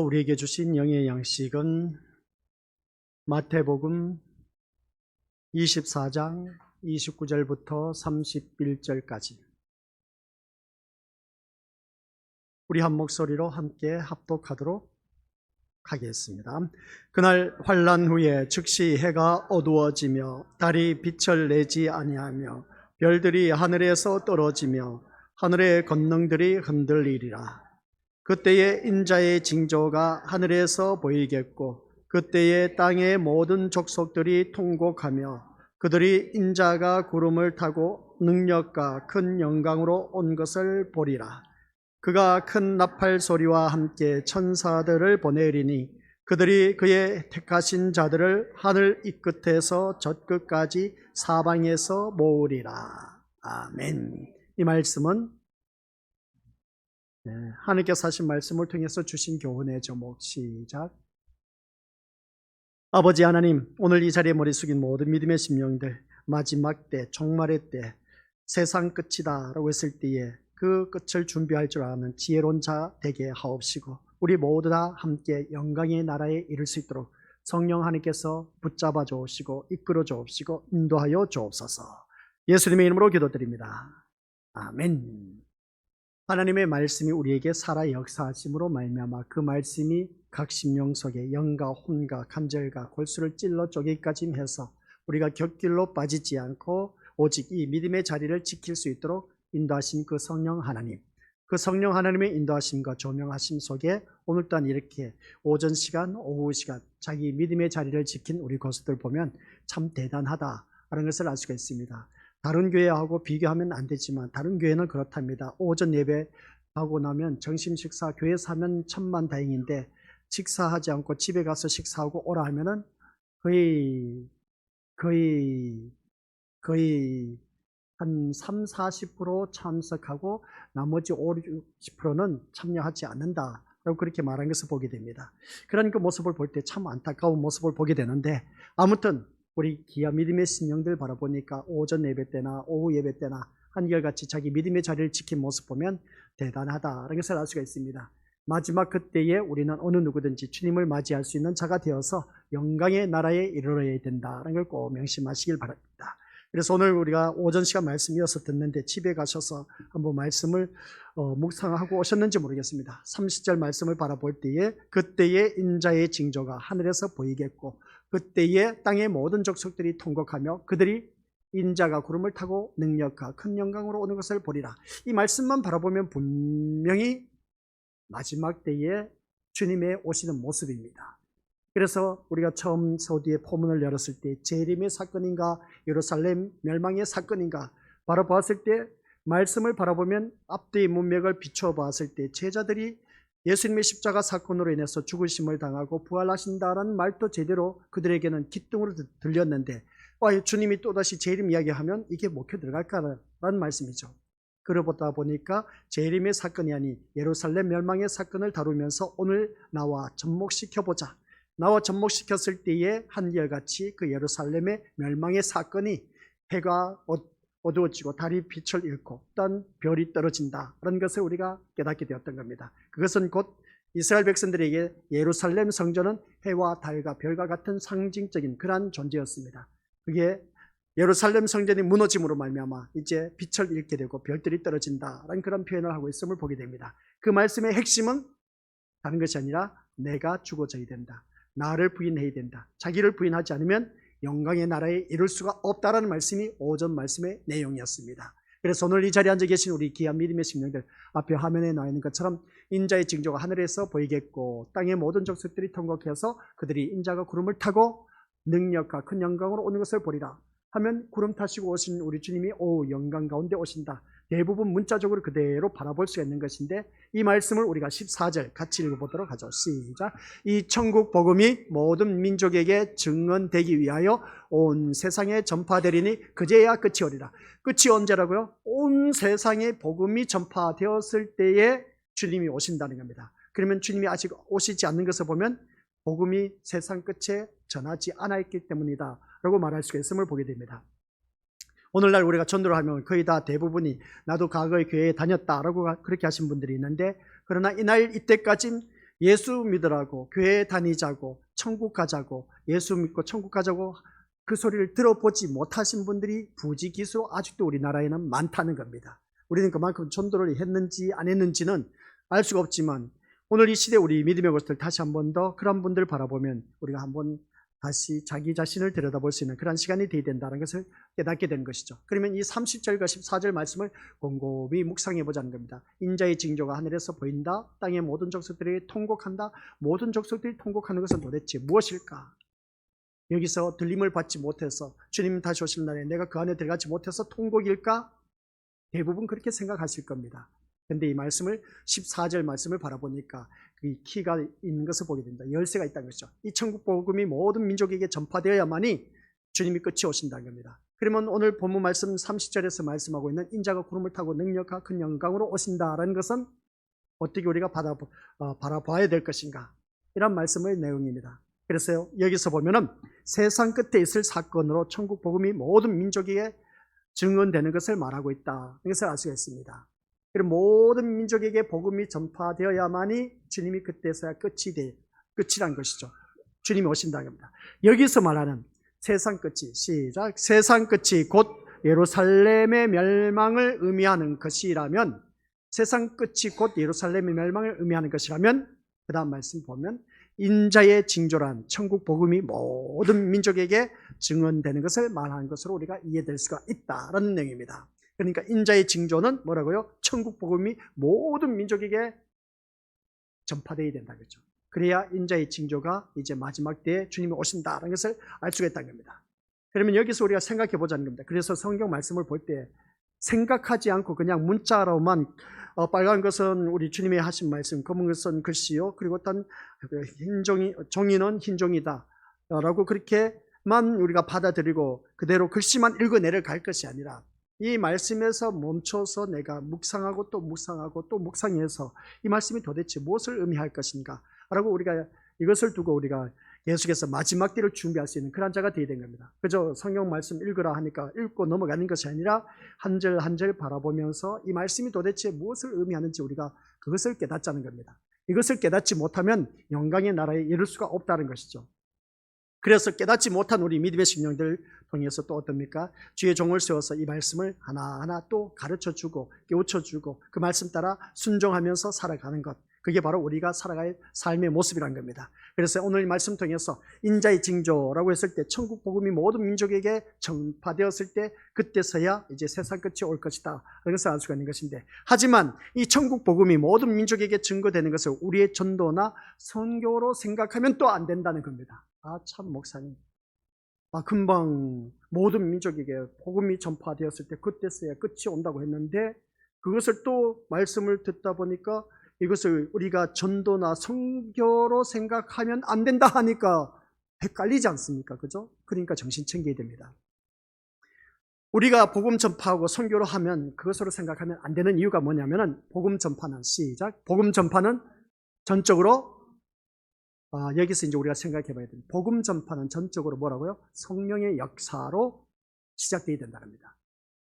우리에게 주신 영의 양식은 마태복음 24장 29절부터 31절까지 우리 한 목소리로 함께 합독하도록 하겠습니다. 그날 환난 후에 즉시 해가 어두워지며 달이 빛을 내지 아니하며 별들이 하늘에서 떨어지며 하늘의 권능들이 흔들리리라. 그때에 인자의 징조가 하늘에서 보이겠고 그때에 땅의 모든 족속들이 통곡하며 그들이 인자가 구름을 타고 능력과 큰 영광으로 온 것을 보리라. 그가 큰 나팔 소리와 함께 천사들을 보내리니 그들이 그의 택하신 자들을 하늘 이 끝에서 저 끝까지 사방에서 모으리라. 아멘. 이 말씀은 하나님께서 하신 말씀을 통해서 주신 교훈의 제목. 시작. 아버지 하나님, 오늘 이 자리에 머리 숙인 모든 믿음의 심령들, 마지막 때, 종말의 때, 세상 끝이다 라고 했을 때에 그 끝을 준비할 줄 아는 지혜로운 자 되게 하옵시고 우리 모두 다 함께 영광의 나라에 이를 수 있도록 성령 하나님께서 붙잡아 주옵시고 이끌어 주옵시고 인도하여 주옵소서. 예수님의 이름으로 기도드립니다. 아멘. 하나님의 말씀이 우리에게 살아 역사하심으로 말미암아 그 말씀이 각 심령 속에 영과 혼과 간절과 골수를 찔러 쪼개기까지 해서 우리가 곁길로 빠지지 않고 오직 이 믿음의 자리를 지킬 수 있도록 인도하신 그 성령 하나님, 그 성령 하나님의 인도하심과 조명하심 속에 오늘 또한 이렇게 오전 시간, 오후 시간 자기 믿음의 자리를 지킨 우리 고수들 보면 참 대단하다라는 것을 알 수가 있습니다. 다른 교회하고 비교하면 안 되지만 다른 교회는 그렇답니다. 오전 예배 하고 나면 점심 식사, 교회에서 하면 천만다행인데 식사하지 않고 집에 가서 식사하고 오라 하면은 거의 한 3, 40% 참석하고 나머지 5, 60%는 참여하지 않는다 라고 그렇게 말한 것을 보게 됩니다. 그런 그 모습을 볼 때 참 안타까운 모습을 보게 되는데, 아무튼 우리 기아 믿음의 신령들 바라보니까 오전 예배 때나 오후 예배 때나 한결같이 자기 믿음의 자리를 지킨 모습 보면 대단하다라는 것을 알 수가 있습니다. 마지막 그때에 우리는 어느 누구든지 주님을 맞이할 수 있는 자가 되어서 영광의 나라에 이르러야 된다는 걸 꼭 명심하시길 바랍니다. 그래서 오늘 우리가 오전 시간 말씀 이어서 듣는데 집에 가셔서 한번 말씀을 묵상하고 오셨는지 모르겠습니다. 30절 말씀을 바라볼 때에 그때에 인자의 징조가 하늘에서 보이겠고 그때에 땅의 모든 족속들이 통곡하며 그들이 인자가 구름을 타고 능력과 큰 영광으로 오는 것을 보리라. 이 말씀만 바라보면 분명히 마지막 때에 주님의 오시는 모습입니다. 그래서 우리가 처음 서두에 포문을 열었을 때 재림의 사건인가 예루살렘 멸망의 사건인가 바라보았을 때 말씀을 바라보면 앞뒤의 문맥을 비추어 보았을 때 제자들이 예수님의 십자가 사건으로 인해서 죽으심을 당하고 부활하신다라는 말도 제대로 그들에게는 기둥으로 들렸는데 주님이 또다시 재림 이야기하면 이게 먹혀 들어갈까라는 말씀이죠. 그러다 보니까 재림의 사건이 아닌 예루살렘 멸망의 사건을 다루면서 오늘 나와 접목시켜보자. 나와 접목시켰을 때에 한결같이 그 예루살렘의 멸망의 사건이 해가 어두워지고 달이 빛을 잃고 또한 별이 떨어진다라는 것을 우리가 깨닫게 되었던 겁니다. 그것은 곧 이스라엘 백성들에게 예루살렘 성전은 해와 달과 별과 같은 상징적인 그러한 존재였습니다. 그게 예루살렘 성전이 무너짐으로 말미암아 이제 빛을 잃게 되고 별들이 떨어진다라는 그런 표현을 하고 있음을 보게 됩니다. 그 말씀의 핵심은 다른 것이 아니라 내가 죽어져야 된다. 나를 부인해야 된다. 자기를 부인하지 않으면 영광의 나라에 이룰 수가 없다라는 말씀이 오전 말씀의 내용이었습니다. 그래서 오늘 이 자리에 앉아 계신 우리 귀한 믿음의 심령들 앞에 화면에 나와 있는 것처럼 인자의 징조가 하늘에서 보이겠고 땅의 모든 족속들이 통곡해서 그들이 인자가 구름을 타고 능력과 큰 영광으로 오는 것을 보리라 하면 구름 타시고 오신 우리 주님이 영광 가운데 오신다. 대부분 문자적으로 그대로 바라볼 수가 있는 것인데 이 말씀을 우리가 14절 같이 읽어보도록 하죠. 시작. 이 천국 복음이 모든 민족에게 증언되기 위하여 온 세상에 전파되리니 그제야 끝이 오리라. 끝이 언제라고요? 온 세상에 복음이 전파되었을 때에 주님이 오신다는 겁니다. 그러면 주님이 아직 오시지 않는 것을 보면 복음이 세상 끝에 전하지 않았기 때문이다 라고 말할 수가 있음을 보게 됩니다. 오늘날 우리가 전도를 하면 거의 다 대부분이 나도 과거에 교회에 다녔다라고 그렇게 하신 분들이 있는데, 그러나 이날 이때까지 예수 믿으라고, 교회 다니자고, 천국 가자고, 예수 믿고 천국 가자고 그 소리를 들어보지 못하신 분들이 부지기수로 아직도 우리나라에는 많다는 겁니다. 우리는 그만큼 전도를 했는지 안 했는지는 알 수가 없지만 오늘 이 시대 우리 믿음의 것들 다시 한 번 더 그런 분들 바라보면 우리가 한번 다시 자기 자신을 들여다볼 수 있는 그런 시간이 되어야 된다는 것을 깨닫게 되는 것이죠. 그러면 이 30절과 14절 말씀을 곰곰이 묵상해 보자는 겁니다. 인자의 징조가 하늘에서 보인다. 땅의 모든 족속들이 통곡한다. 모든 족속들이 통곡하는 것은 도대체 무엇일까? 여기서 들림을 받지 못해서 주님 다시 오실 날에 내가 그 안에 들어가지 못해서 통곡일까? 대부분 그렇게 생각하실 겁니다. 그런데 이 말씀을 14절 말씀을 바라보니까 이 키가 있는 것을 보게 됩니다. 열쇠가 있다는 것이죠. 이 천국 복음이 모든 민족에게 전파되어야만이 주님이 끝이 오신다는 겁니다. 그러면 오늘 본문 말씀 30절에서 말씀하고 있는 인자가 구름을 타고 능력과 큰 영광으로 오신다라는 것은 어떻게 우리가 바라봐야 될 것인가? 이런 말씀의 내용입니다. 그래서 여기서 보면은 세상 끝에 있을 사건으로 천국 복음이 모든 민족에게 증언되는 것을 말하고 있다. 이것을 알 수가 있습니다. 그리고 모든 민족에게 복음이 전파되어야만이 주님이 그때서야 끝이란 것이죠. 주님이 오신다는 겁니다. 여기서 말하는 세상 끝이, 시작, 세상 끝이 곧 예루살렘의 멸망을 의미하는 것이라면, 세상 끝이 곧 예루살렘의 멸망을 의미하는 것이라면, 그 다음 말씀 보면 인자의 징조란 천국 복음이 모든 민족에게 증언되는 것을 말하는 것으로 우리가 이해될 수가 있다라는 내용입니다. 그러니까 인자의 징조는 뭐라고요? 천국 복음이 모든 민족에게 전파되어야 된다는 거죠. 그래야 인자의 징조가 이제 마지막 때에 주님이 오신다는 것을 알 수가 있다는 겁니다. 그러면 여기서 우리가 생각해 보자는 겁니다. 그래서 성경 말씀을 볼 때 생각하지 않고 그냥 문자로만 빨간 것은 우리 주님의 하신 말씀, 검은 것은 글씨요, 그리고 어떤 종이는 흰 종이다 라고 그렇게만 우리가 받아들이고 그대로 글씨만 읽어내려 갈 것이 아니라 이 말씀에서 멈춰서 내가 묵상하고 또 묵상하고 또 묵상해서 이 말씀이 도대체 무엇을 의미할 것인가 라고 우리가 이것을 두고 우리가 계속해서 마지막 때를 준비할 수 있는 그런 자가 되어야 된 겁니다. 그저 성경 말씀 읽으라 하니까 읽고 넘어가는 것이 아니라 한 절 한 절 바라보면서 이 말씀이 도대체 무엇을 의미하는지 우리가 그것을 깨닫자는 겁니다. 이것을 깨닫지 못하면 영광의 나라에 이를 수가 없다는 것이죠. 그래서 깨닫지 못한 우리 믿음의 심령들 통해서 또 어떻습니까? 주의 종을 세워서 이 말씀을 하나하나 또 가르쳐주고 깨우쳐주고 그 말씀 따라 순종하면서 살아가는 것, 그게 바로 우리가 살아갈 삶의 모습이란 겁니다. 그래서 오늘 이 말씀 통해서 인자의 징조라고 했을 때 천국 복음이 모든 민족에게 전파되었을 때 그때서야 이제 세상 끝이 올 것이다 라는 것을 알 수가 있는 것인데, 하지만 이 천국 복음이 모든 민족에게 증거되는 것을 우리의 전도나 선교로 생각하면 또 안 된다는 겁니다. 참 목사님, 금방 모든 민족에게 복음이 전파되었을 때 그때서야 끝이 온다고 했는데 그것을 또 말씀을 듣다 보니까 이것을 우리가 전도나 선교로 생각하면 안 된다 하니까 헷갈리지 않습니까? 그죠? 그러니까 정신 챙겨야 됩니다. 우리가 복음 전파하고 선교로 하면 그것으로 생각하면 안 되는 이유가 뭐냐면은 복음 전파는, 시작, 복음 전파는 전적으로 여기서 이제 우리가 생각해 봐야 됩니다. 복음 전파는 전적으로 뭐라고요? 성령의 역사로 시작되어야 된답니다.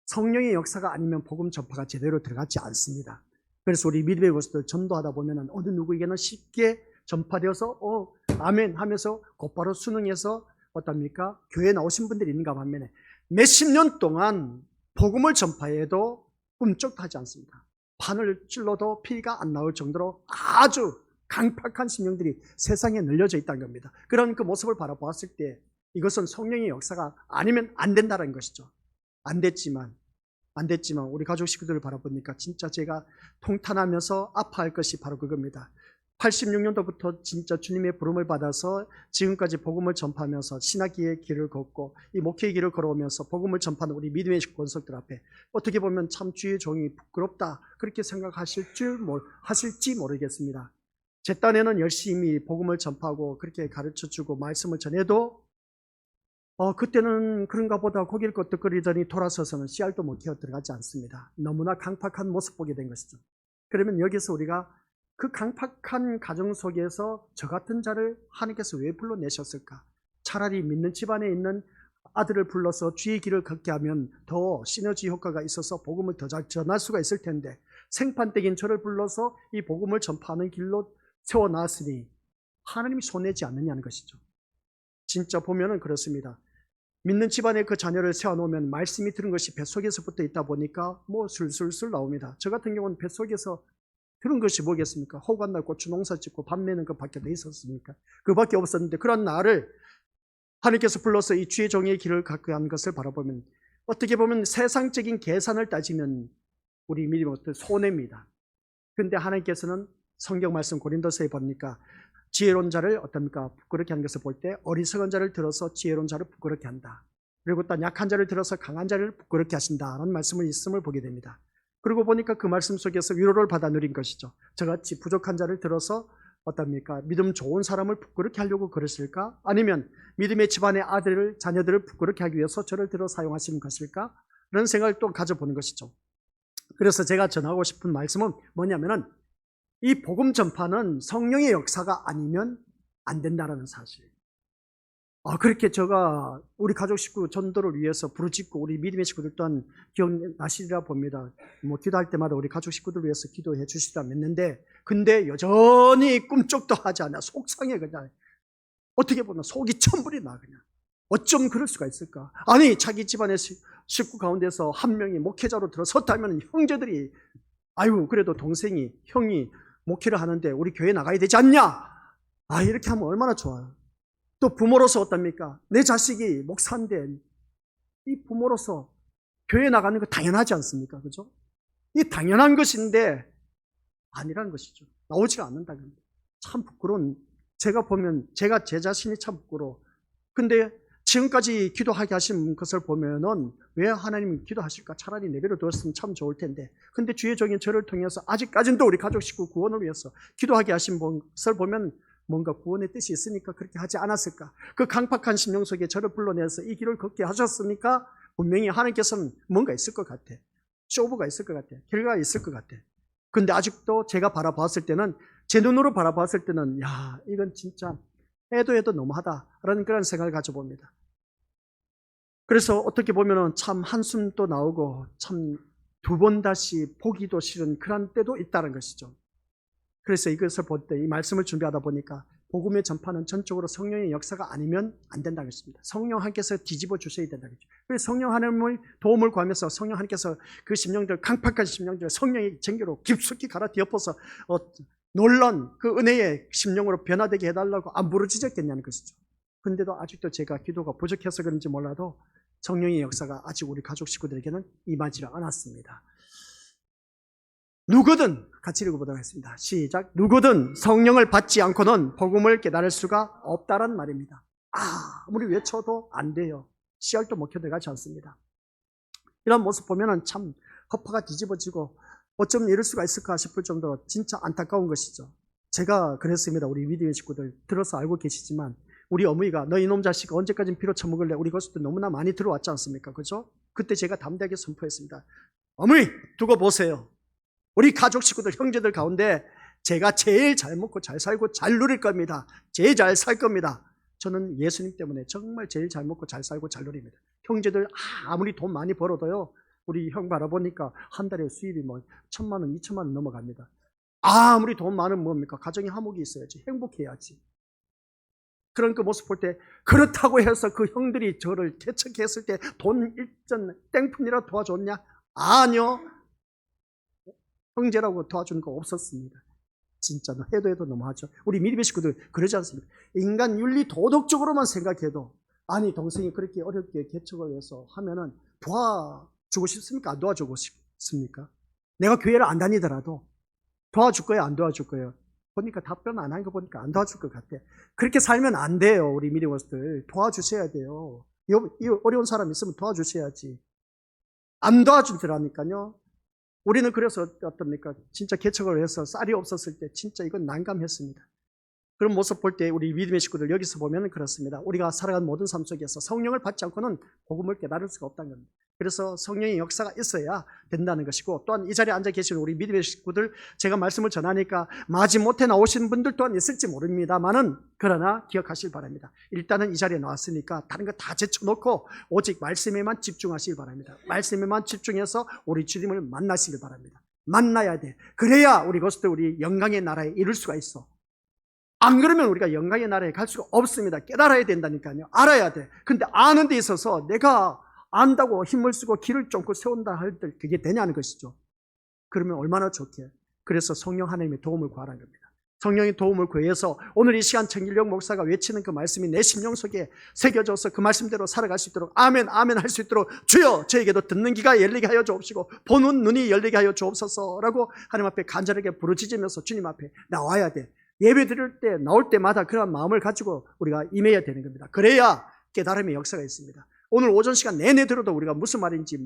성령의 역사가 아니면 복음 전파가 제대로 들어가지 않습니다. 그래서 우리 믿음의 것들 전도하다 보면 어느 누구에게는 쉽게 전파되어서 아멘 하면서 곧바로 수능해서 어떻습니까? 교회에 나오신 분들이 있는가 반면에 몇십 년 동안 복음을 전파해도 꿈쩍도 하지 않습니다. 판을 찔러도 피가 안 나올 정도로 아주 강팍한 심령들이 세상에 늘려져 있다는 겁니다. 그런 그 모습을 바라보았을 때 이것은 성령의 역사가 아니면 안 된다는 것이죠. 안 됐지만 우리 가족 식구들을 바라보니까 진짜 제가 통탄하면서 아파할 것이 바로 그겁니다. 86년도부터 진짜 주님의 부름을 받아서 지금까지 복음을 전파하면서 신학기의 길을 걷고 이 목회의 길을 걸어오면서 복음을 전파하는 우리 믿음의 권속들 앞에 어떻게 보면 참 주의 종이 부끄럽다 그렇게 하실지 모르겠습니다. 제 딴에는 열심히 복음을 전파하고 그렇게 가르쳐주고 말씀을 전해도 그때는 그런가 보다 고개를 끄덕거리더니 돌아서서는 씨알도 못 키워 들어가지 않습니다. 너무나 강팍한 모습 보게 된 것이죠. 그러면 여기서 우리가 그 강팍한 가정 속에서 저 같은 자를 하나님께서 왜 불러내셨을까? 차라리 믿는 집안에 있는 아들을 불러서 주의 길을 걷게 하면 더 시너지 효과가 있어서 복음을 더 잘 전할 수가 있을 텐데 생판댁인 저를 불러서 이 복음을 전파하는 길로 세워놨으니 하나님이 손내지 않느냐는 것이죠. 진짜 보면은 그렇습니다. 믿는 집안에 그 자녀를 세워놓으면 말씀이 들은 것이 뱃속에서부터 있다 보니까 뭐 술술술 나옵니다. 저 같은 경우는 뱃속에서 들은 것이 뭐겠습니까? 호간날 고추 농사 짓고 밥 내는 것밖에 더 있었습니까? 그밖에 없었는데 그런 나를 하나님께서 불러서 이 주의 종의 길을 갖게 한 것을 바라보면 어떻게 보면 세상적인 계산을 따지면 우리 믿음의 어떤 손해입니다. 그런데 하나님께서는 성경 말씀 고린도서에 보니까 지혜로운 자를 어떻습니까? 부끄럽게 하는 것을 볼 때 어리석은 자를 들어서 지혜로운 자를 부끄럽게 한다. 그리고 또 약한 자를 들어서 강한 자를 부끄럽게 하신다라는 말씀을 있음을 보게 됩니다. 그리고 보니까 그 말씀 속에서 위로를 받아 누린 것이죠. 저같이 부족한 자를 들어서 어떻습니까? 믿음 좋은 사람을 부끄럽게 하려고 그러실까? 아니면 믿음의 집안의 아들을 자녀들을 부끄럽게 하기 위해서 저를 들어 사용하시는 것일까? 그런 생각을 또 가져보는 것이죠. 그래서 제가 전하고 싶은 말씀은 뭐냐면은 이 복음 전파는 성령의 역사가 아니면 안 된다는 사실. 그렇게 제가 우리 가족 식구 전도를 위해서 부르짖고 우리 믿음의 식구들 또한 기억나시리라 봅니다. 뭐 기도할 때마다 우리 가족 식구들 위해서 기도해 주시리라 믿는데, 근데 여전히 꿈쩍도 하지 않아. 속상해 그냥. 어떻게 보면 속이 천불이 나 그냥. 어쩜 그럴 수가 있을까? 아니 자기 집안의 식구 가운데서 한 명이 목회자로 들어섰다면 형제들이 아유 그래도 동생이 형이 목회를 하는데 우리 교회 나가야 되지 않냐? 이렇게 하면 얼마나 좋아요. 또 부모로서 어떻습니까? 내 자식이 목사인데 이 부모로서 교회 나가는 거 당연하지 않습니까? 그죠? 이 당연한 것인데 아니라는 것이죠. 나오지가 않는다. 참 부끄러운, 제가 보면 제가 제 자신이 참 부끄러워. 근데 지금까지 기도하게 하신 것을 보면은 왜 하나님이 기도하실까? 차라리 내버려 두었으면 참 좋을 텐데. 근데 주의 종인 저를 통해서 아직까지도 우리 가족 식구 구원을 위해서 기도하게 하신 것을 보면 뭔가 구원의 뜻이 있으니까 그렇게 하지 않았을까? 그 강팍한 심령 속에 저를 불러내서 이 길을 걷게 하셨으니까 분명히 하나님께서는 뭔가 있을 것 같아. 쇼부가 있을 것 같아. 결과가 있을 것 같아. 근데 아직도 제가 바라봤을 때는, 제 눈으로 바라봤을 때는 야 이건 진짜 해도 너무하다라는 그런 생각을 가져봅니다. 그래서 어떻게 보면 참 한숨도 나오고 참 두 번 다시 보기도 싫은 그런 때도 있다는 것이죠. 그래서 이것을 볼 때 이 말씀을 준비하다 보니까 복음의 전파는 전적으로 성령의 역사가 아니면 안 된다는 것입니다. 성령 하나님께서 뒤집어 주셔야 된다는 거죠. 그래서 성령 하나님의 도움을 구하면서 성령 하나님께서 그 심령들, 강팍한 심령들 성령의 쟁기로 깊숙이 갈아 뒤엎어서 놀란 그 은혜의 심령으로 변화되게 해달라고 안 부르짖었겠냐는 것이죠. 근데도 아직도 제가 기도가 부족해서 그런지 몰라도 성령의 역사가 아직 우리 가족 식구들에게는 임하지 않았습니다. 누구든, 같이 읽어보도록 하겠습니다. 시작. 누구든 성령을 받지 않고는 복음을 깨달을 수가 없다란 말입니다. 아무리 외쳐도 안 돼요. 씨알도 먹혀 들어가지 않습니다. 이런 모습 보면 참 허파가 뒤집어지고 어쩜 이럴 수가 있을까 싶을 정도로 진짜 안타까운 것이죠. 제가 그랬습니다. 우리 믿음의 식구들 들어서 알고 계시지만 우리 어머니가 너 이놈 자식 언제까지 피로 처먹을래? 우리 것도 너무나 많이 들어왔지 않습니까? 그죠? 그때 제가 담대하게 선포했습니다. 어머니 두고 보세요. 우리 가족 식구들 형제들 가운데 제가 제일 잘 먹고 잘 살고 잘 누릴 겁니다. 제일 잘 살 겁니다. 저는 예수님 때문에 정말 제일 잘 먹고 잘 살고 잘 누립니다. 형제들 아무리 돈 많이 벌어도요, 우리 형 바라보니까 한 달에 수입이 뭐 1,000만 원, 2,000만 원 넘어갑니다. 아무리 돈 많으면 뭡니까? 가정에 화목이 있어야지. 행복해야지. 그런 그 모습 볼 때 그렇다고 해서 그 형들이 저를 개척했을 때 돈 일전 땡푼이라도 도와줬냐? 아니요. 형제라고 도와준 거 없었습니다. 진짜 해도 너무하죠. 우리 믿음의 식구들 그러지 않습니까? 인간 윤리 도덕적으로만 생각해도 아니 동생이 그렇게 어렵게 개척을 해서 하면은 도와주고 싶습니까? 안 도와주고 싶습니까? 내가 교회를 안 다니더라도 도와줄 거예요? 안 도와줄 거예요? 보니까 답변 안 한 거 보니까 안 도와줄 것 같아. 그렇게 살면 안 돼요. 우리 믿음의 식구들 도와주셔야 돼요. 이 어려운 사람 있으면 도와주셔야지. 안 도와주더라니까요. 우리는 그래서 어떻습니까? 진짜 개척을 해서 쌀이 없었을 때 진짜 이건 난감했습니다. 그런 모습 볼 때 우리 믿음의 식구들 여기서 보면 그렇습니다. 우리가 살아간 모든 삶 속에서 성령을 받지 않고는 복음을 깨달을 수가 없다는 겁니다. 그래서 성령의 역사가 있어야 된다는 것이고, 또한 이 자리에 앉아 계시는 우리 믿음의 식구들 제가 말씀을 전하니까 마지못해 나오신 분들 또한 있을지 모릅니다만은 그러나 기억하시길 바랍니다. 일단은 이 자리에 나왔으니까 다른 거 다 제쳐놓고 오직 말씀에만 집중하시길 바랍니다. 말씀에만 집중해서 우리 주님을 만나시길 바랍니다. 만나야 돼. 그래야 우리 것들 우리 영광의 나라에 이룰 수가 있어. 안 그러면 우리가 영광의 나라에 갈 수가 없습니다. 깨달아야 된다니까요. 알아야 돼. 근데 아는 데 있어서 내가 안다고 힘을 쓰고 길을 쫓고 세운다 할 때 그게 되냐는 것이죠. 그러면 얼마나 좋게. 그래서 성령 하나님의 도움을 구하라는 겁니다. 성령의 도움을 구해서 오늘 이 시간 정길용 목사가 외치는 그 말씀이 내 심령 속에 새겨져서 그 말씀대로 살아갈 수 있도록 아멘 아멘 할 수 있도록 주여 저에게도 듣는 귀가 열리게 하여 주옵시고 보는 눈이 열리게 하여 주옵소서라고 하나님 앞에 간절하게 부르짖으면서 주님 앞에 나와야 돼. 예배 드릴 때 나올 때마다 그런 마음을 가지고 우리가 임해야 되는 겁니다. 그래야 깨달음의 역사가 있습니다. 오늘 오전 시간 내내 들어도 우리가 무슨 말인지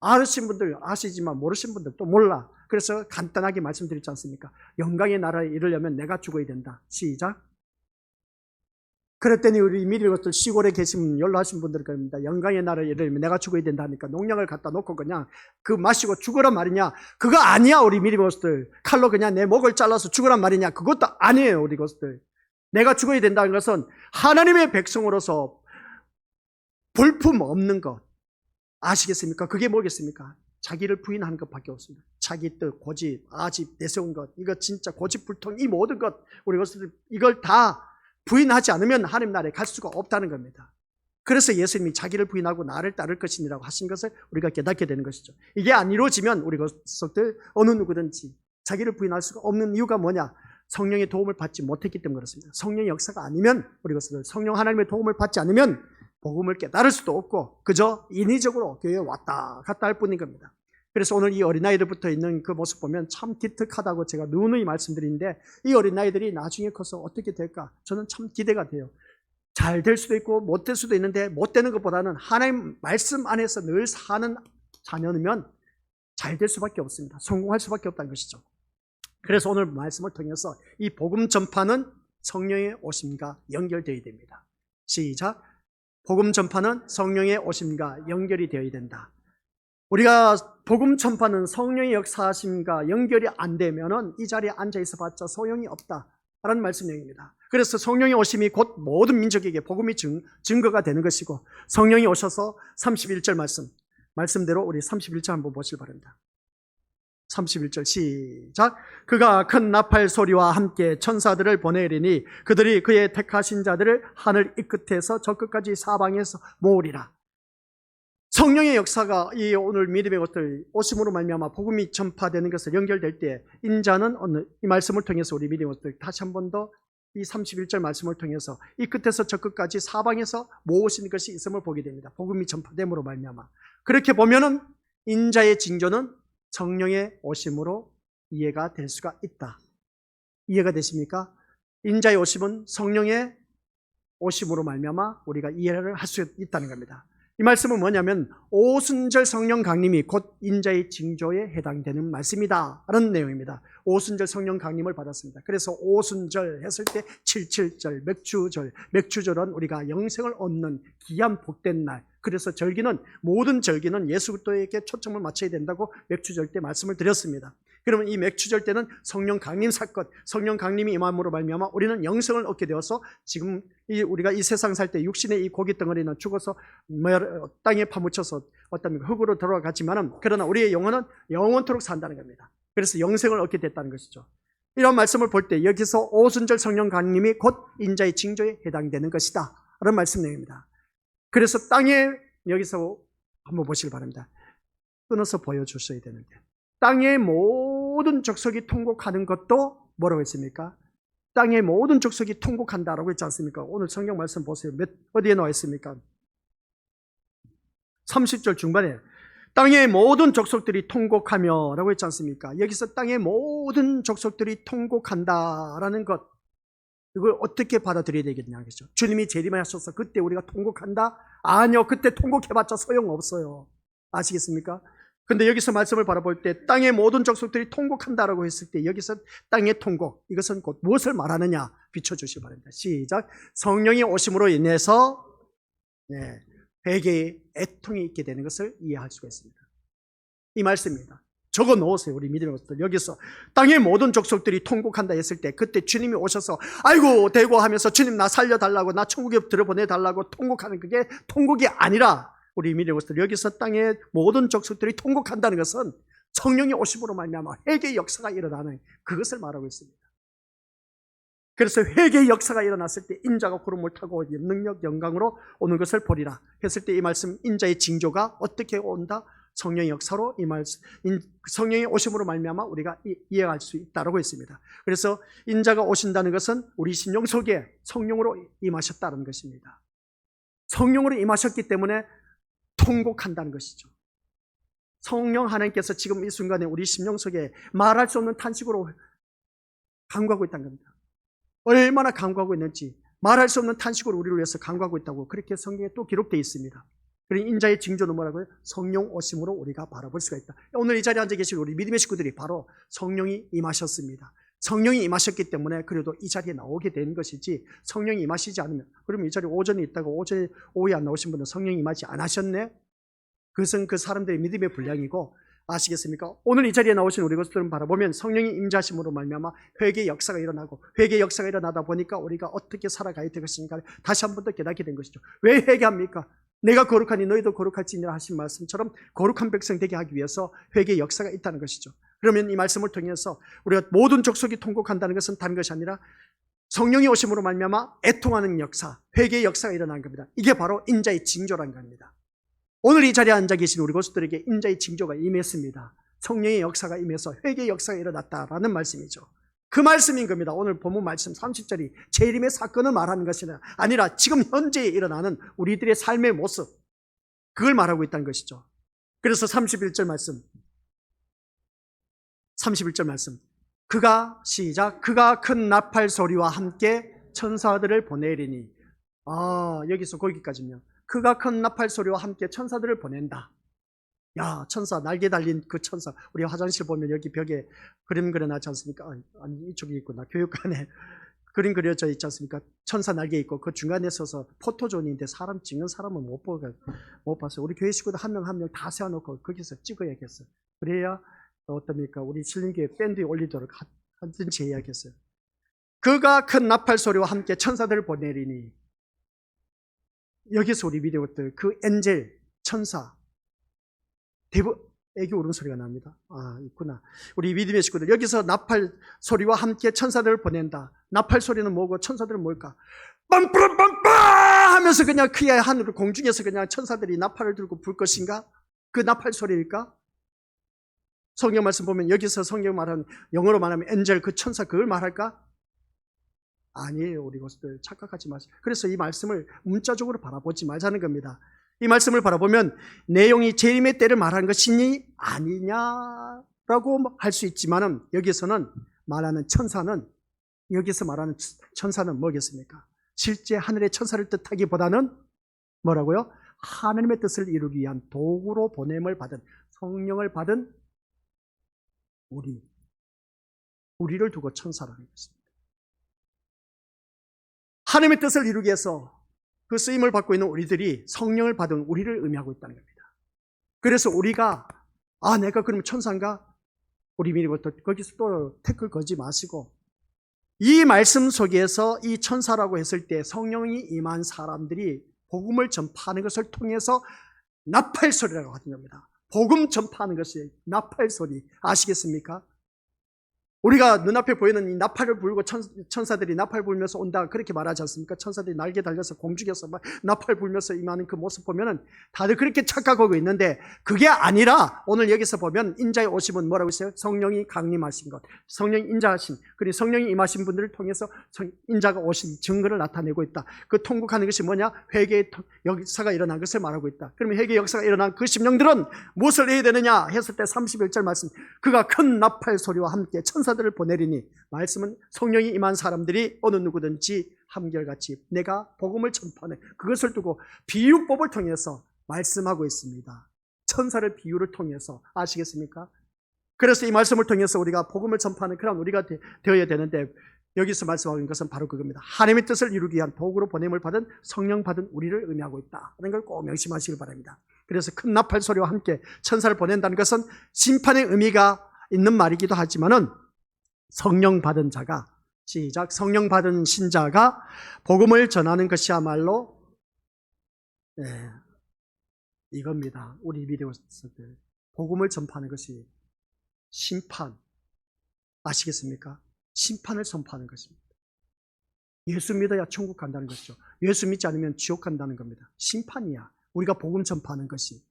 아시는 분들 아시지만 모르시는 분들 또 몰라. 그래서 간단하게 말씀드렸지 않습니까? 영광의 나라에 이르려면 내가 죽어야 된다. 시작. 그랬더니 우리 미리 것들 시골에 계신 연로하신 분들 겁니다. 영광의 나라에 이르려면 내가 죽어야 된다 하니까 농약을 갖다 놓고 그냥 그 마시고 죽으란 말이냐? 그거 아니야. 우리 미리 것들 칼로 그냥 내 목을 잘라서 죽으란 말이냐? 그것도 아니에요. 우리 것들 내가 죽어야 된다는 것은 하나님의 백성으로서 볼품 없는 것 아시겠습니까? 그게 뭐겠습니까? 자기를 부인하는 것밖에 없습니다. 자기 뜻, 고집, 아집, 내세운 것, 이거 진짜 고집불통 이 모든 것 우리 것들 이걸 다 부인하지 않으면 하나님 나라에 갈 수가 없다는 겁니다. 그래서 예수님이 자기를 부인하고 나를 따를 것이니라고 하신 것을 우리가 깨닫게 되는 것이죠. 이게 안 이루어지면 우리 것들 어느 누구든지 자기를 부인할 수가 없는 이유가 뭐냐? 성령의 도움을 받지 못했기 때문에 그렇습니다. 성령의 역사가 아니면 우리 것들 성령 하나님의 도움을 받지 않으면 복음을 깨달을 수도 없고 그저 인위적으로 교회에 왔다 갔다 할 뿐인 겁니다. 그래서 오늘 이 어린아이들부터 있는 그 모습 보면 참 기특하다고 제가 누누이 말씀드리는데 이 어린아이들이 나중에 커서 어떻게 될까? 저는 참 기대가 돼요. 잘 될 수도 있고 못 될 수도 있는데 못 되는 것보다는 하나님 말씀 안에서 늘 사는 자녀면 잘 될 수밖에 없습니다. 성공할 수밖에 없다는 것이죠. 그래서 오늘 말씀을 통해서 이 복음 전파는 성령의 오심과 연결되어야 됩니다. 시작. 복음 전파는 성령의 오심과 연결이 되어야 된다. 우리가 복음 전파는 성령의 역사하심과 연결이 안 되면은 이 자리에 앉아 있어 봤자 소용이 없다라는 말씀 내용입니다. 그래서 성령의 오심이 곧 모든 민족에게 복음이 증거가 되는 것이고 성령이 오셔서 31절 말씀대로 우리 31절 한번 보시기 바랍니다. 31절 시작. 그가 큰 나팔 소리와 함께 천사들을 보내리니 그들이 그의 택하신 자들을 하늘 이 끝에서 저 끝까지 사방에서 모으리라. 성령의 역사가 이 오늘 믿음의 것들 오심으로 말미암아 복음이 전파되는 것을 연결될 때 인자는 이 말씀을 통해서 우리 믿음의 것들 다시 한 번 더 이 31절 말씀을 통해서 이 끝에서 저 끝까지 사방에서 모으신 것이 있음을 보게 됩니다. 복음이 전파됨으로 말미암아. 그렇게 보면은 인자의 징조는 성령의 오심으로 이해가 될 수가 있다. 이해가 되십니까? 인자의 오심은 성령의 오심으로 말미암아 우리가 이해를 할 수 있다는 겁니다. 이 말씀은 뭐냐면 오순절 성령 강림이 곧 인자의 징조에 해당되는 말씀이다 라는 내용입니다. 오순절 성령 강림을 받았습니다. 그래서 오순절 했을 때 77절 맥주절은 우리가 영생을 얻는 귀한 복된 날. 그래서 모든 절기는 예수 그리스도에게 초점을 맞춰야 된다고 맥주절 때 말씀을 드렸습니다. 그러면 이 맥주절 때는 성령 강림 사건, 성령 강림이 임함으로 말미암아 우리는 영생을 얻게 되어서 지금 우리가 이 세상 살 때 육신의 이 고기 덩어리는 죽어서 땅에 파묻혀서 어떤 흙으로 들어가지만은 그러나 우리의 영혼은 영원토록 산다는 겁니다. 그래서 영생을 얻게 됐다는 것이죠. 이런 말씀을 볼 때 여기서 오순절 성령 강림이 곧 인자의 징조에 해당되는 것이다 라는 말씀 내용입니다. 그래서 땅에 여기서 한번 보시기 바랍니다. 끊어서 보여주셔야 되는데 땅의 모든 족속이 통곡하는 것도 뭐라고 했습니까? 땅의 모든 족속이 통곡한다라고 했지 않습니까? 오늘 성경 말씀 보세요. 어디에 나와 있습니까? 30절 중반에 땅의 모든 족속들이 통곡하며 라고 했지 않습니까? 여기서 땅의 모든 족속들이 통곡한다라는 것, 이걸 어떻게 받아들여야 되겠냐겠죠. 주님이 재림하셔서 그때 우리가 통곡한다? 아니요. 그때 통곡해봤자 소용없어요. 아시겠습니까? 근데 여기서 말씀을 바라볼 때 땅의 모든 족속들이 통곡한다라고 했을 때 여기서 땅의 통곡, 이것은 곧 무엇을 말하느냐 비춰주시기 바랍니다. 시작. 성령의 오심으로 인해서 회개의 애통이 있게 되는 것을 이해할 수가 있습니다. 이 말씀입니다. 적어 놓으세요. 우리 믿음의 것들. 여기서 땅의 모든 족속들이 통곡한다 했을 때 그때 주님이 오셔서 아이고 대고 하면서 주님 나 살려달라고 나 천국에 들어보내달라고 통곡하는 그게 통곡이 아니라 우리 믿음의 것들 여기서 땅의 모든 족속들이 통곡한다는 것은 성령의 오심으로 말미암아 회개의 역사가 일어나는 그것을 말하고 있습니다. 그래서 회개의 역사가 일어났을 때 인자가 구름을 타고 능력 영광으로 오는 것을 보리라 했을 때 이 말씀 인자의 징조가 어떻게 온다? 성령의 역사로 이 말씀 성령의 오심으로 말미암아 우리가 이해할 수 있다라고 했습니다. 그래서 인자가 오신다는 것은 우리 심령 속에 성령으로 임하셨다는 것입니다. 성령으로 임하셨기 때문에 통곡한다는 것이죠. 성령 하나님께서 지금 이 순간에 우리 심령 속에 말할 수 없는 탄식으로 간구하고 있다는 겁니다. 얼마나 간구하고 있는지 말할 수 없는 탄식으로 우리를 위해서 간구하고 있다고 그렇게 성경에 또 기록되어 있습니다. 그리고 인자의 징조는 뭐라고요? 성령 오심으로 우리가 바라볼 수가 있다. 오늘 이 자리에 앉아 계신 우리 믿음의 식구들이 바로 성령이 임하셨습니다. 성령이 임하셨기 때문에 그래도 이 자리에 나오게 된 것이지 성령이 임하시지 않으면 그러면 이 자리에 오전에 있다가 오후에 안 나오신 분은 성령이 임하지 않으셨네? 그것은 그 사람들의 믿음의 분량이고 아시겠습니까? 오늘 이 자리에 나오신 우리 것들은 바라보면 성령이 임자심으로 말미암아 회개의 역사가 일어나고 회개의 역사가 일어나다 보니까 우리가 어떻게 살아가야 될 것인가 다시 한 번 더 깨닫게 된 것이죠. 왜 회개합니까? 내가 거룩하니 너희도 거룩할지니라 하신 말씀처럼 거룩한 백성 되게 하기 위해서 회개의 역사가 있다는 것이죠. 그러면 이 말씀을 통해서 우리가 모든 족속이 통곡한다는 것은 다른 것이 아니라 성령이 오심으로 말미암아 애통하는 역사, 회개의 역사가 일어나는 겁니다. 이게 바로 인자의 징조라는 겁니다. 오늘 이 자리에 앉아 계신 우리 고수들에게 인자의 징조가 임했습니다. 성령의 역사가 임해서 회개의 역사가 일어났다라는 말씀이죠. 그 말씀인 겁니다. 오늘 본문 말씀 30절이 재림의 사건을 말하는 것이 아니라 지금 현재에 일어나는 우리들의 삶의 모습, 그걸 말하고 있다는 것이죠. 그래서 31절 말씀 그가 큰 나팔 소리와 함께 천사들을 보내리니 여기서 거기까지요. 그가 큰 나팔 소리와 함께 천사들을 보낸다. 야, 천사, 날개 달린 그 천사. 우리 화장실 보면 여기 벽에 그림 그려놨지 않습니까? 아니, 이쪽에 있구나. 교육관에 그림 그려져 있지 않습니까? 천사 날개 있고 그 중간에 서서 포토존인데 사람 찍는 사람은 못 봤어요. 우리 교회 식구들 한 명 한 명 다 세워놓고 거기서 찍어야겠어요. 그래야 어떻습니까? 우리 신림교회 밴드에 올리도록 하든지 해야겠어요. 그가 큰 나팔 소리와 함께 천사들을 보내리니 여기서 우리 믿음들 그 엔젤, 천사 대부 애기 울음소리가 납니다. 있구나. 우리 믿음의 식구들 여기서 나팔 소리와 함께 천사들을 보낸다. 나팔 소리는 뭐고 천사들은 뭘까? 빰빰빰빰 하면서 그냥 그의 하늘 공중에서 그냥 천사들이 나팔을 들고 불 것인가? 그 나팔 소리일까? 성경 말씀 보면 여기서 성경 말하는 영어로 말하면 엔젤 그 천사 그걸 말할까? 아니에요. 우리 것들 착각하지 마세요. 그래서 이 말씀을 문자적으로 바라보지 말자는 겁니다. 이 말씀을 바라보면 내용이 재림의 때를 말하는 것이니 아니냐라고 할 수 있지만은 여기서 말하는 천사는 뭐겠습니까? 실제 하늘의 천사를 뜻하기보다는 뭐라고요? 하나님의 뜻을 이루기 위한 도구로 보냄을 받은 성령을 받은 우리를 두고 천사라는 것입니다. 하나님의 뜻을 이루기 위해서 그 쓰임을 받고 있는 우리들이 성령을 받은 우리를 의미하고 있다는 겁니다. 그래서 우리가 내가 그럼 천사인가? 우리 미리부터 거기서 또 태클 걸지 마시고 이 말씀 속에서 이 천사라고 했을 때 성령이 임한 사람들이 복음을 전파하는 것을 통해서 나팔 소리라고 하는 겁니다. 복음 전파하는 것이 나팔 소리 아시겠습니까? 우리가 눈앞에 보이는 이 나팔을 불고 천사들이 나팔 불면서 온다 그렇게 말하지 않습니까? 천사들이 날개 달려서 공중에서 막 나팔 불면서 임하는 그 모습 보면은 다들 그렇게 착각하고 있는데 그게 아니라 오늘 여기서 보면 인자의 오심은 뭐라고 했어요? 성령이 강림하신 것, 성령이 인자하신 그리고 성령이 임하신 분들을 통해서 인자가 오신 증거를 나타내고 있다. 그 통곡하는 것이 뭐냐? 회개의 역사가 일어난 것을 말하고 있다. 그러면 회개의 역사가 일어난 그 심령들은 무엇을 해야 되느냐 했을 때 31절 말씀 그가 큰 나팔 소리와 함께 천사들을 보내리니 말씀은 성령이 임한 사람들이 어느 누구든지 한결같이 내가 복음을 전파하는 그것을 두고 비유법을 통해서 말씀하고 있습니다. 천사를 비유를 통해서 아시겠습니까? 그래서 이 말씀을 통해서 우리가 복음을 전파하는 그런 우리가 되어야 되는데 여기서 말씀하는 것은 바로 그겁니다. 하나님의 뜻을 이루기 위한 도구로 보냄을 받은 성령 받은 우리를 의미하고 있다는 걸 꼭 명심하시길 바랍니다. 그래서 큰 나팔 소리와 함께 천사를 보낸다는 것은 심판의 의미가 있는 말이기도 하지만은 성령 받은 자가 성령 받은 신자가 복음을 전하는 것이야말로 이겁니다. 우리 믿음들 복음을 전파하는 것이 심판 아시겠습니까? 심판을 선포하는 것입니다. 예수 믿어야 천국 간다는 것이죠. 예수 믿지 않으면 지옥 간다는 겁니다. 심판이야. 우리가 복음 전파하는 것이.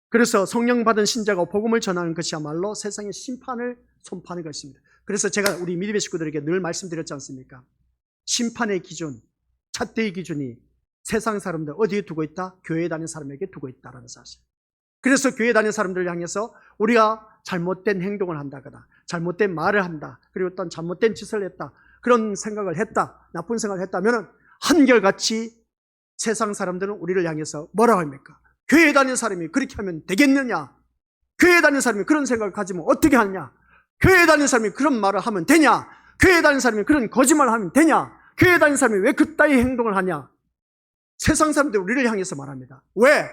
그래서 성령 받은 신자가 복음을 전하는 것이야말로 세상의 심판을 선포하는 것입니다. 그래서 제가 우리 믿음의 식구들에게 늘 말씀드렸지 않습니까? 심판의 기준, 잣대의 기준이 세상 사람들 어디에 두고 있다? 교회에 다니는 사람에게 두고 있다는 사실. 그래서 교회에 다니는 사람들을 향해서 우리가 잘못된 행동을 한다거나 잘못된 말을 한다, 그리고 어떤 잘못된 짓을 했다, 그런 생각을 했다, 나쁜 생각을 했다면 한결같이 세상 사람들은 우리를 향해서 뭐라고 합니까? 교회에 다니는 사람이 그렇게 하면 되겠느냐? 교회에 다니는 사람이 그런 생각을 가지면 어떻게 하느냐? 교회에 다니는 사람이 그런 말을 하면 되냐? 교회에 다니는 사람이 그런 거짓말을 하면 되냐? 교회에 다니는 사람이 왜 그따위 행동을 하냐? 세상 사람들이 우리를 향해서 말합니다. 왜?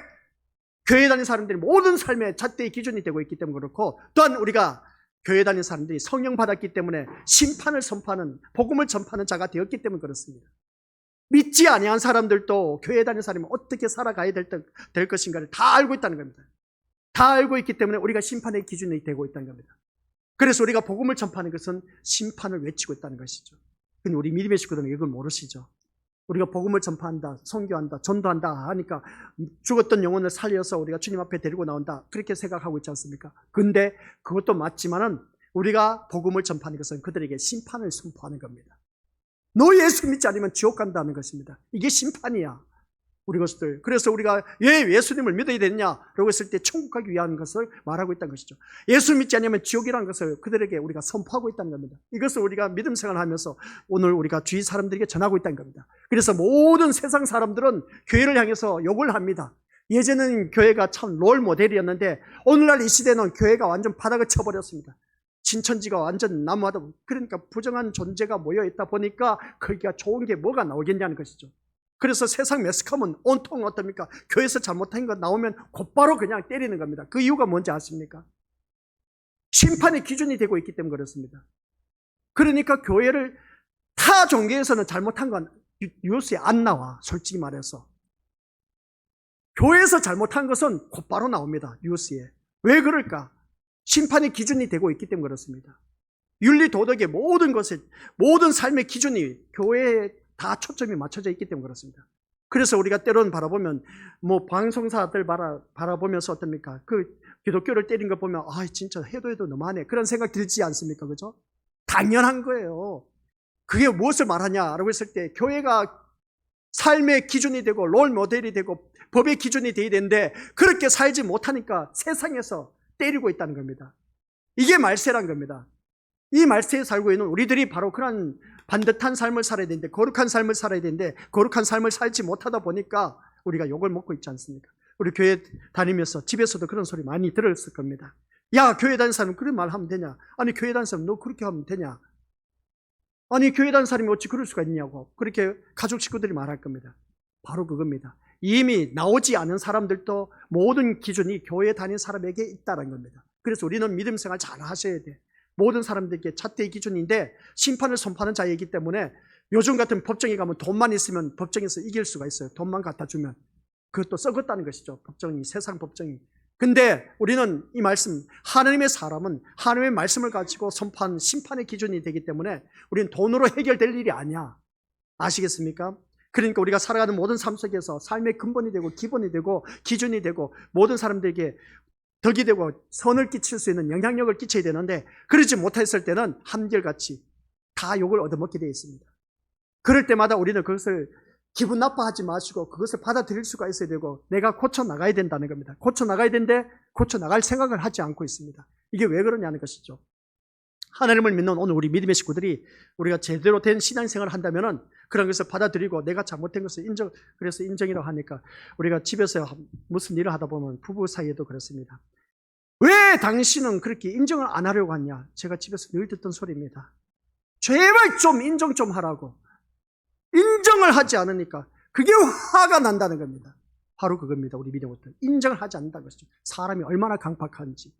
교회에 다니는 사람들이 모든 삶의 잣대의 기준이 되고 있기 때문에 그렇고, 또한 우리가 교회에 다니는 사람들이 성령 받았기 때문에 심판을 선포하는, 복음을 전파하는 자가 되었기 때문에 그렇습니다. 믿지 아니한 사람들도 교회에 다니는 사람이 어떻게 살아가야 될 것인가를 다 알고 있다는 겁니다. 다 알고 있기 때문에 우리가 심판의 기준이 되고 있다는 겁니다. 그래서 우리가 복음을 전파하는 것은 심판을 외치고 있다는 것이죠. 근데 우리 믿음의 식구들은 이걸 모르시죠. 우리가 복음을 전파한다, 선교한다, 전도한다 하니까 죽었던 영혼을 살려서 우리가 주님 앞에 데리고 나온다, 그렇게 생각하고 있지 않습니까? 근데 그것도 맞지만은 우리가 복음을 전파하는 것은 그들에게 심판을 선포하는 겁니다. 너 예수 믿지 않으면 지옥 간다는 것입니다. 이게 심판이야, 우리 것들. 그래서 우리가 왜 예수님을 믿어야 되느냐라고 했을 때 천국 가기 위한 것을 말하고 있다는 것이죠. 예수 믿지 않으면 지옥이라는 것을 그들에게 우리가 선포하고 있다는 겁니다. 이것을 우리가 믿음 생활하면서 오늘 우리가 주위 사람들에게 전하고 있다는 겁니다. 그래서 모든 세상 사람들은 교회를 향해서 욕을 합니다. 예전에는 교회가 참 롤 모델이었는데 오늘날 이 시대는 교회가 완전 바닥을 쳐버렸습니다. 신천지가 완전 나무하다, 그러니까 부정한 존재가 모여있다 보니까 거기가 좋은 게 뭐가 나오겠냐는 것이죠. 그래서 세상 매스컴은 온통 어떻습니까? 교회에서 잘못한 거 나오면 곧바로 그냥 때리는 겁니다. 그 이유가 뭔지 아십니까? 심판의 기준이 되고 있기 때문에 그렇습니다. 그러니까 교회를, 타 종교에서는 잘못한 건 뉴스에 안 나와, 솔직히 말해서. 교회에서 잘못한 것은 곧바로 나옵니다, 뉴스에. 왜 그럴까? 심판의 기준이 되고 있기 때문에 그렇습니다. 윤리 도덕의 모든 것에, 모든 삶의 기준이 교회에 다 초점이 맞춰져 있기 때문에 그렇습니다. 그래서 우리가 때로는 바라보면, 방송사들 바라보면서 어떻습니까? 그 기독교를 때린 거 보면, 진짜 해도 너무하네, 그런 생각 들지 않습니까? 그죠? 당연한 거예요. 그게 무엇을 말하냐라고 했을 때, 교회가 삶의 기준이 되고 롤 모델이 되고 법의 기준이 되어야 되는데 그렇게 살지 못하니까 세상에서 때리고 있다는 겁니다. 이게 말세란 겁니다. 이 말세에 살고 있는 우리들이 바로 그런 반듯한 삶을 살아야 되는데, 거룩한 삶을 살아야 되는데 거룩한 삶을 살지 못하다 보니까 우리가 욕을 먹고 있지 않습니까? 우리 교회 다니면서 집에서도 그런 소리 많이 들었을 겁니다. 야, 교회 다니는 사람 그런 말 하면 되냐? 아니, 교회 다니는 사람 너 그렇게 하면 되냐? 아니, 교회 다니는 사람이 어찌 그럴 수가 있냐고 그렇게 가족 식구들이 말할 겁니다. 바로 그겁니다. 이미 나오지 않은 사람들도 모든 기준이 교회 다니는 사람에게 있다는 겁니다. 그래서 우리는 믿음 생활 잘 하셔야 돼. 모든 사람들에게 잣대의 기준인데 심판을 선포하는 자이기 때문에 요즘 같은 법정에 가면 돈만 있으면 법정에서 이길 수가 있어요. 돈만 갖다 주면. 그것도 썩었다는 것이죠, 법정이, 세상 법정이. 근데 우리는 이 말씀, 하나님의 사람은 하나님의 말씀을 가지고 선포한 심판의 기준이 되기 때문에 우리는 돈으로 해결될 일이 아니야. 아시겠습니까? 그러니까 우리가 살아가는 모든 삶 속에서 삶의 근본이 되고 기본이 되고 기준이 되고 모든 사람들에게 덕이 되고 선을 끼칠 수 있는 영향력을 끼쳐야 되는데, 그러지 못했을 때는 한결같이 다 욕을 얻어먹게 되어 있습니다. 그럴 때마다 우리는 그것을 기분 나빠하지 마시고 그것을 받아들일 수가 있어야 되고 내가 고쳐나가야 된다는 겁니다. 고쳐나가야 되는데 고쳐나갈 생각을 하지 않고 있습니다. 이게 왜 그러냐는 것이죠. 하나님을 믿는 오늘 우리 믿음의 식구들이 우리가 제대로 된 신앙생활을 한다면은 그런 것을 받아들이고 내가 잘못된 것을 그래서 인정이라고 하니까 우리가 집에서 무슨 일을 하다 보면 부부 사이에도 그렇습니다. 왜 당신은 그렇게 인정을 안 하려고 하냐? 제가 집에서 늘 듣던 소리입니다. 제발 좀 인정 좀 하라고. 인정을 하지 않으니까 그게 화가 난다는 겁니다. 바로 그겁니다. 우리 믿음부터 인정을 하지 않는다는 것이죠. 사람이 얼마나 강팍한지.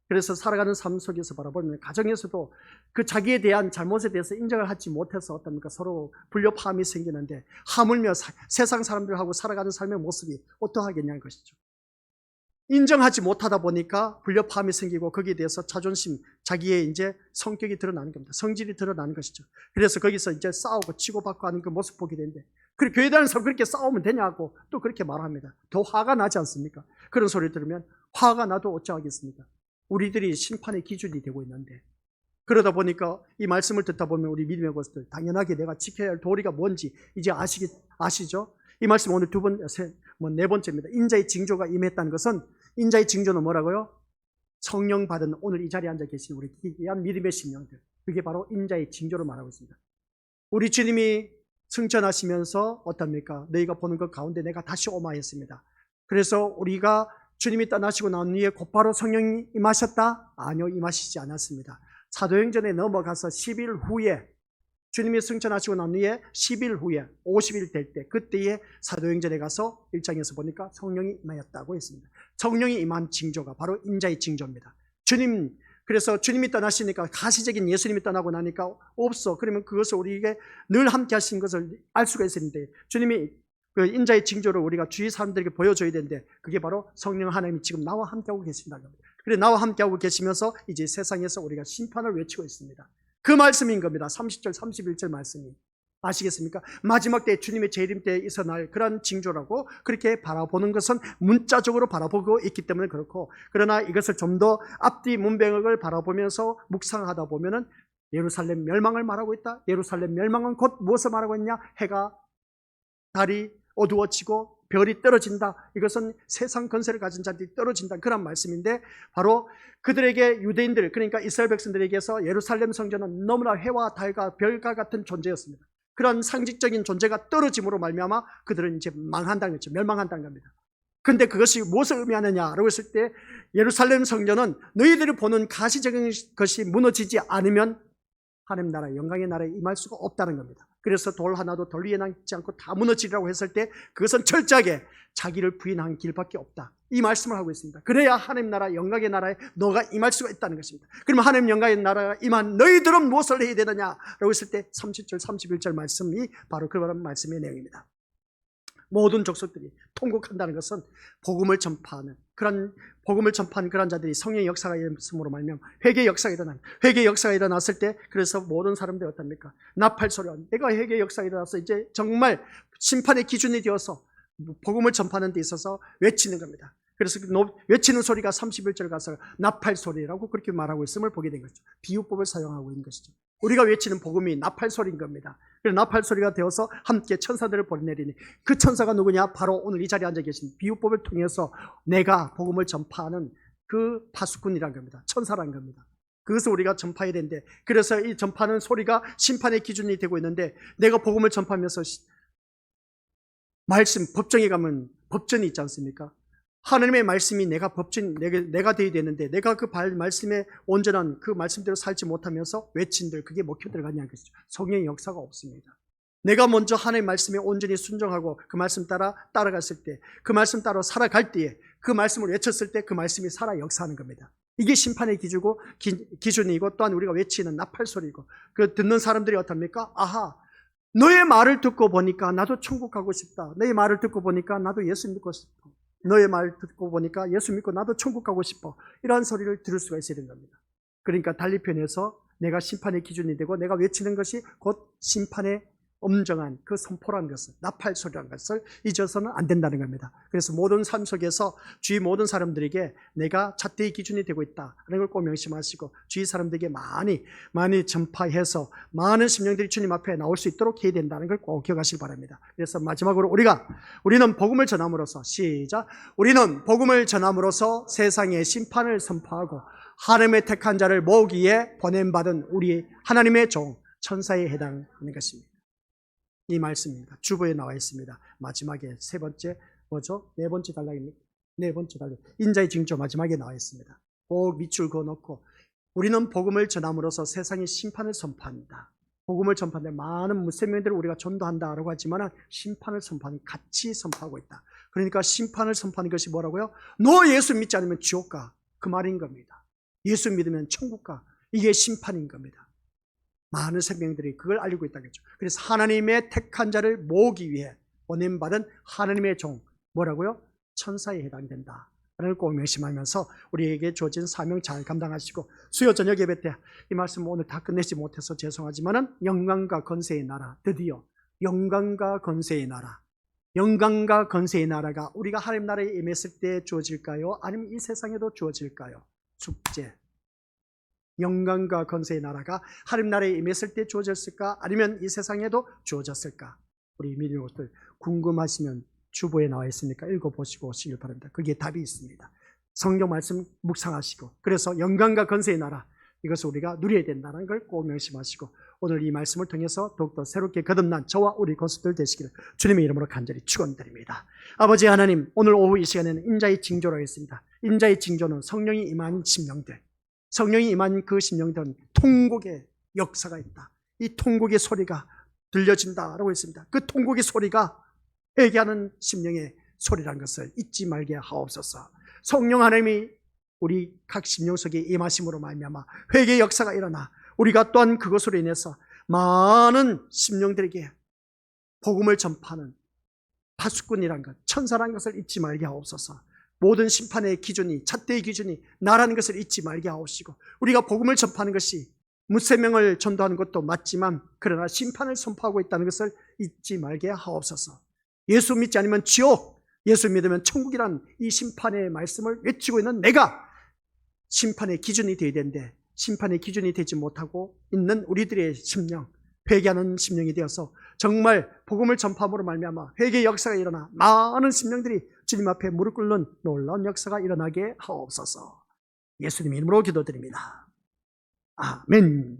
그래서 살아가는 삶 속에서 바라보면 가정에서도 그 자기에 대한 잘못에 대해서 인정을 하지 못해서 어떻습니까? 서로 불협화음이 생기는데 하물며 세상 사람들하고 살아가는 삶의 모습이 어떠하겠냐는 것이죠. 인정하지 못하다 보니까 불협화음이 생기고 거기에 대해서 자존심, 자기의 이제 성격이 드러나는 겁니다. 성질이 드러나는 것이죠. 그래서 거기서 이제 싸우고 치고받고 하는 그 모습 보게 되는데, 그래 교회 다니는 사람 그렇게 싸우면 되냐고 또 그렇게 말합니다. 더 화가 나지 않습니까? 그런 소리 들으면 화가 나도 어쩌하겠습니까? 우리들이 심판의 기준이 되고 있는데, 그러다 보니까 이 말씀을 듣다 보면 우리 믿음의 것들 당연하게 내가 지켜야 할 도리가 뭔지 이제 아시죠? 이 말씀 오늘 네 번째입니다. 인자의 징조가 임했다는 것은, 인자의 징조는 뭐라고요? 성령 받은 오늘 이 자리에 앉아 계신 우리 귀한 믿음의 심령들, 그게 바로 인자의 징조를 말하고 있습니다. 우리 주님이 승천하시면서 어떻습니까? 너희가 보는 것 가운데 내가 다시 오마 했습니다. 그래서 우리가 주님이 떠나시고 난 후에 곧바로 성령이 임하셨다? 아니요, 임하시지 않았습니다. 사도행전에 넘어가서 10일 후에, 주님이 승천하시고 난 후에 10일 후에 50일 될 때, 그때에 사도행전에 가서 1장에서 보니까 성령이 임하였다고 했습니다. 성령이 임한 징조가 바로 인자의 징조입니다. 그래서 주님이 떠나시니까, 가시적인 예수님이 떠나고 나니까 없어. 그러면 그것을 우리에게 늘 함께 하신 것을 알 수가 있었는데, 주님이 그 인자의 징조를 우리가 주위 사람들에게 보여줘야 되는데, 그게 바로 성령 하나님이 지금 나와 함께하고 계신다는 겁니다. 그래 나와 함께하고 계시면서 이제 세상에서 우리가 심판을 외치고 있습니다. 그 말씀인 겁니다. 30절 31절 말씀이 아시겠습니까? 마지막 때 주님의 재림 때에 있어 날 그런 징조라고 그렇게 바라보는 것은 문자적으로 바라보고 있기 때문에 그렇고, 그러나 이것을 좀 더 앞뒤 문맥을 바라보면서 묵상하다 보면은 예루살렘 멸망을 말하고 있다. 예루살렘 멸망은 곧 무엇을 말하고 있냐? 해가 달이 어두워지고 별이 떨어진다. 이것은 세상 권세를 가진 자들이 떨어진다. 그런 말씀인데, 바로 그들에게, 유대인들, 그러니까 이스라엘 백성들에게서 예루살렘 성전은 너무나 해와 달과 별과 같은 존재였습니다. 그런 상징적인 존재가 떨어짐으로 말미암아 그들은 이제 망한다는 거죠. 멸망한다는 겁니다. 근데 그것이 무엇을 의미하느냐라고 했을 때, 예루살렘 성전은 너희들이 보는 가시적인 것이 무너지지 않으면 하나님 나라, 영광의 나라에 임할 수가 없다는 겁니다. 그래서 돌 하나도 돌 위에 남지 않고 다 무너지라고 했을 때, 그것은 철저하게 자기를 부인한 길밖에 없다, 이 말씀을 하고 있습니다. 그래야 하나님 나라, 영광의 나라에 너가 임할 수가 있다는 것입니다. 그러면 하나님 영광의 나라가 임한 너희들은 무엇을 해야 되느냐라고 했을 때 30절 31절 말씀이 바로 그런 말씀의 내용입니다. 모든 족속들이 통곡한다는 것은 복음을 전파하는 그런 자들이 성령의 역사가 일어났음으로 말미암아 회개 역사가 일어났을 때, 그래서 모든 사람들이 어떻습니까? 나팔 소리와, 내가 회개 역사가 일어나서 이제 정말 심판의 기준이 되어서 복음을 전파하는 데 있어서 외치는 겁니다. 그래서 외치는 소리가 31절 가서 나팔 소리라고 그렇게 말하고 있음을 보게 된 거죠. 비유법을 사용하고 있는 것이죠. 우리가 외치는 복음이 나팔 소리인 겁니다. 그래서 나팔 소리가 되어서 함께 천사들을 보내리니, 그 천사가 누구냐? 바로 오늘 이 자리에 앉아 계신, 비유법을 통해서 내가 복음을 전파하는 그 파수꾼이란 겁니다. 천사란 겁니다. 그것을 우리가 전파해야 되는데, 그래서 이 전파하는 소리가 심판의 기준이 되고 있는데, 내가 복음을 전파하면서 말씀, 법정에 가면 법전이 있지 않습니까? 하나님의 말씀이 내가 내가 되어야 되는데, 내가 그 말씀에 온전한 그 말씀대로 살지 못하면서 외친들, 그게 먹혀 들어가냐는 것이죠. 성령의 역사가 없습니다. 내가 먼저 하나님의 말씀에 온전히 순종하고 그 말씀 따라갔을 때, 그 말씀 따라 살아갈 때에, 그 말씀을 외쳤을 때 그 말씀이 살아 역사하는 겁니다. 이게 심판의 기준이고, 또한 우리가 외치는 나팔소리고, 그 듣는 사람들이 어떻습니까? 아하, 너의 말을 듣고 보니까 나도 천국 가고 싶다. 너의 말을 듣고 보니까 나도 예수 믿고 싶어. 너의 말 듣고 보니까 예수 믿고 나도 천국 가고 싶어. 이러한 소리를 들을 수가 있어야 되는 겁니다. 그러니까 달리 표현해서 내가 심판의 기준이 되고 내가 외치는 것이 곧 심판의 엄정한 그 선포라는 것을, 나팔 소리라는 것을 잊어서는 안 된다는 겁니다. 그래서 모든 삶 속에서 주위 모든 사람들에게 내가 잣대의 기준이 되고 있다는 걸 꼭 명심하시고, 주위 사람들에게 많이 전파해서 많은 심령들이 주님 앞에 나올 수 있도록 해야 된다는 걸 꼭 기억하시기 바랍니다. 그래서 마지막으로 우리는 복음을 전함으로써, 시작, 우리는 복음을 전함으로써 세상의 심판을 선포하고 하나님의 택한 자를 모으기 위해 보냄받은 우리 하나님의 종 천사에 해당하는 것입니다. 이 말씀입니다. 주보에 나와 있습니다. 마지막에 세 번째, 뭐죠? 네 번째 단락입니다. 네 번째 단락, 인자의 징조 마지막에 나와 있습니다. 꼭 밑줄 그어놓고, 우리는 복음을 전함으로써 세상의 심판을 선포한다. 복음을 전파하는데 많은 무생명들을 우리가 전도한다라고 하지만 심판을 선포하는, 같이 선포하고 있다. 그러니까 심판을 선포하는 것이 뭐라고요? 너 예수 믿지 않으면 지옥 가, 그 말인 겁니다. 예수 믿으면 천국 가, 이게 심판인 겁니다. 많은 생명들이 그걸 알고 있다겠죠. 그래서 하나님의 택한 자를 모으기 위해 보냄받은 하나님의 종, 뭐라고요? 천사에 해당된다. 를 꼭 명심하면서 우리에게 주어진 사명 잘 감당하시고, 수요 저녁 예배 때 이 말씀 오늘 다 끝내지 못해서 죄송하지만은 영광과 건세의 나라, 드디어 영광과 건세의 나라, 영광과 건세의 나라가 우리가 하나님 나라에 임했을 때 주어질까요? 아니면 이 세상에도 주어질까요? 숙제. 영광과 건세의 나라가 하나님 나라에 임했을 때 주어졌을까? 아니면 이 세상에도 주어졌을까? 우리 민족들 궁금하시면 주보에 나와 있으니까 읽어보시고 오시길 바랍니다. 거기에 답이 있습니다. 성경 말씀 묵상하시고, 그래서 영광과 건세의 나라, 이것을 우리가 누려야 된다는 걸 꼭 명심하시고, 오늘 이 말씀을 통해서 더욱더 새롭게 거듭난 저와 우리 권속들 되시기를 주님의 이름으로 간절히 축원드립니다. 아버지 하나님, 오늘 오후 이 시간에는 인자의 징조로 했습니다. 인자의 징조는 성령이 임한 심령들, 성령이 임한 그 심령들은 통곡의 역사가 있다. 이 통곡의 소리가 들려진다라고 했습니다. 그 통곡의 소리가 회개하는 심령의 소리라는 것을 잊지 말게 하옵소서. 성령 하나님이 우리 각 심령 속에 임하심으로 말미암아 회개의 역사가 일어나 우리가 또한 그것으로 인해서 많은 심령들에게 복음을 전파하는 파수꾼이란 것, 천사라는 것을 잊지 말게 하옵소서. 모든 심판의 기준이, 잣대의 기준이 나라는 것을 잊지 말게 하옵시고, 우리가 복음을 전파하는 것이 무생명을 전도하는 것도 맞지만 그러나 심판을 선포하고 있다는 것을 잊지 말게 하옵소서. 예수 믿지 않으면 지옥, 예수 믿으면 천국이란 이 심판의 말씀을 외치고 있는 내가 심판의 기준이 되어야 되는데, 심판의 기준이 되지 못하고 있는 우리들의 심령, 회개하는 심령이 되어서 정말 복음을 전파함으로 말미암아 회개의 역사가 일어나 많은 심령들이 주님 앞에 무릎 꿇는 놀라운 역사가 일어나게 하옵소서. 예수님 이름으로 기도드립니다. 아멘.